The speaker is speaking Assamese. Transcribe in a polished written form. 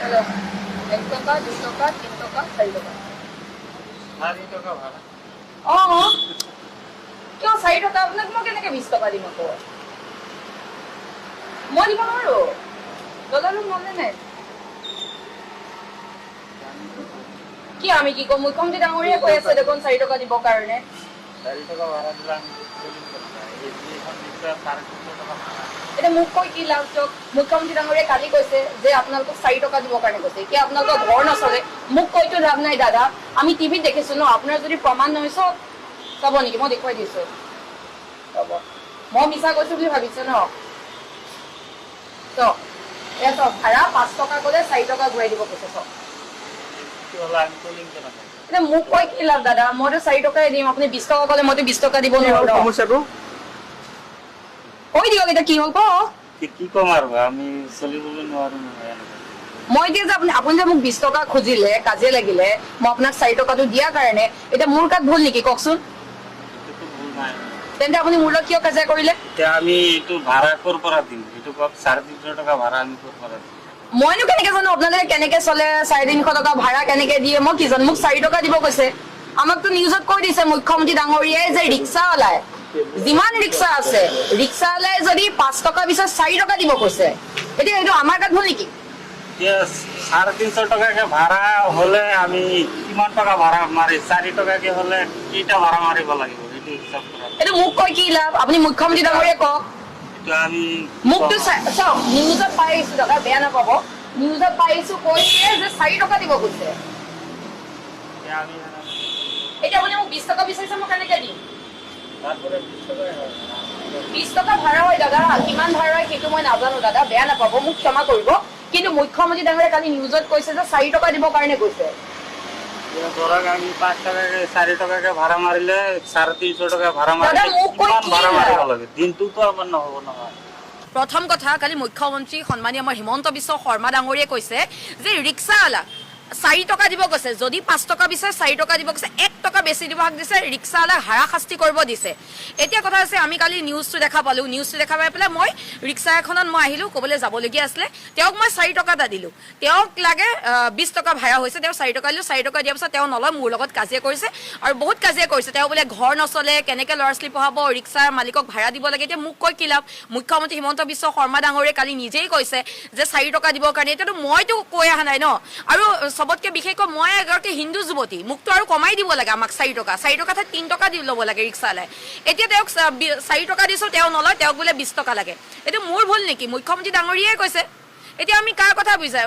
হ্যালো 1 টাকা 2 টাকা 3 টাকা 4 টাকা 4 টাকা ভাড়া কিয় 4 টাকা আপোনাক মই কেনেকে 20 টাকা দিম আকৌ মই দিব নোৱাৰো দাদালো মনে নাই কি আমি কি কম মুখ্যমন্ত্ৰী ডাঙৰীয়া কৈ আছে দেখোন 4 টাকা দিব কাৰণে 4 টাকা ভাড়া দিলাম এটা মোক কৈ কি লাভ চক মুখ্যমন্ত্রী ডাঙৰীয়া কালি কৈছে যে আপোনালোকক 4 টাকা দিব কাৰণে কৈছে কি আপোনালোকৰ ঘৰ নচলে মোক কৈতো লাভ নাই দাদা আমি টিভিত দেখিছো ন আপোনাৰ যদি প্ৰমাণ নহয় সব চাব নেকি মই দেখুৱাই দিছো চাব মই মিছা কৈছো বুলি ভাবিছো ন তো এটো ভাড়া 5 টাকা গলে 4 টাকা ঘূৰাই দিব কৈছে সব এটা মোক কৈ কি লাভ দাদা মইতো 4 টাকাই দিম আপুনি 20 টাকা গলে মইতো 20 টাকা দিব নোৱাৰো সমস্যাটো কৈ দিয়ক এটা কি হ'ব কি কম আৰু আমি চলিবলৈ নোৱাৰো নহয় মই যে আপুনি যে মোক 20 টাকা খুজিলে কাজে লাগিলে মই আপোনাক 4 টাকাটো দিয়া কাৰণে এটা মোৰ কাট ভুল নেকি কওকচোন তেন্তে আপুনি মোৰ লগত কিয় কাজে কৰিলে আমি এইটো ভাড়া কৰ পৰা দিম এইটো কক 350 টাকা ভাড়া আমি কৰ পৰা দিম মইনো কেনেকে জানো আপোনালোকে কেনেকে চলে 350 টাকা ভাড়া কেনেকে দিয়ে মই কি জানো মোক 4 টাকা দিব কৈছে আমাকতো নিউজত কৈ দিছে মুখ্যমন্ত্ৰী ডাঙৰীয়াই যে ৰিক্সা ওলাই যিমান ৰিক্সা আছে ৰিক্সা ওলাই যদি 5 টাকা বিচাৰ 4 টাকা দিব কৈছে এতিয়া এইটো আমাৰ কাট ভুল নেকি 350 টাকাকে ভাড়া হলে আমি কিমান টাকা ভাড়া মাৰি 4 টাকাকে হলে কেইটা ভাড়া মাৰিব লাগিব এইটো হিচাপ কৰা এইটো মোক কৈ কি লাভ আপুনি মুখ্যমন্ত্ৰী ডাঙৰীয়া কওক এইটো আমি মুখটো চাওক নিউজত পাইছো দাদা বেয়া নাপাব নিউজত পাইছো কৈছে যে 4 টাকা দিব কৈছে আমি এতিয়া আপুনি মোক 20 টাকা বিচাৰিছে মই কেনেকে দিম তারপরে 20 টাকা 20 টাকা ভাড়া হয় দাদা কিমান ভাড়া হয় সেইটো মই নাজানো দাদা বেয়া নাপাব মোক ক্ষমা কৰিব কিন্তু মুখ্যমন্ত্ৰী ডাঙৰীয়া কালি নিউজত কৈছে যে 4 টাকা দিব কাৰণে কৈছে ধৰক আমি 5 টাকাকে 4 টাকাকে ভাড়া মাৰিলে 350 টাকা ভাড়া দাদা, মাৰিলে মোক কৈ কিমান কি ভাড়া মাৰিব লাভ? লাগে দিনটোতো আমাৰ নহ'ব নহয় প্ৰথম কথা কালি মুখ্যমন্ত্ৰী সন্মানীয় আমাৰ হিমন্ত বিশ্ব শৰ্মা ডাঙৰীয়ে কৈছে যে ৰিক্সাৱালা 4 টাকা দিব কৈছে যদি 5 টাকা বিচাৰে 4 টাকা দিব কৈছে 1 টাকা বেছি দিব হাক দিছে ৰিক্সাৱালাক হাৰাশাস্তি কৰিব দিছে এতিয়া কথা আছে আমি কালি নিউজটো দেখা পালো নিউজটো দেখা পাই পেলাই মই ৰিক্সা এখনত মই আহিলো ক'বলৈ যাবলগীয়া আছিলে তেওঁক মই 4 টাকা এটা দিলো তেওঁক লাগে 20 টাকা ভাড়া হৈছে তেওঁ 4 টাকা দিলো 4 টাকা দিয়াৰ পিছত তেওঁ নলয় মোৰ লগত কাজিয়া কৰিছে আৰু বহুত কাজিয়া কৰিছে তেওঁ বোলে ঘৰ নচলে কেনেকে ল'ৰা ছোৱালী পঢ়াব ৰিক্সাৰ মালিকক ভাড়া দিব লাগে এতিয়া মোক কৈ কি লাভ মুখ্যমন্ত্ৰী হিমন্ত বিশ্ব শৰ্মা ডাঙৰীয়ে কালি নিজেই কৈছে যে 4 টাকা দিবৰ কাৰণে এতিয়াতো মইতো কৈ অহা নাই ন আৰু সবতকে বিশেষকৈ মই এগৰাকী হিন্দু যুৱতী মুকটো আৰু কমাই দিব লাগে আমাক 4 টাকা 4 টাকা 3 টাকা দি ল'ব লাগে ৰিক্সালৈ এতিয়া তেওঁক 4 টাকা দিছো তেওঁ নলয় তেওঁক বোলে 20 টাকা লাগে এইটো মোৰ ভুল নেকি মুখ্যমন্ত্ৰী ডাঙৰীয়াই কৈছে এতিয়া আমি কাৰ কথা বুজাই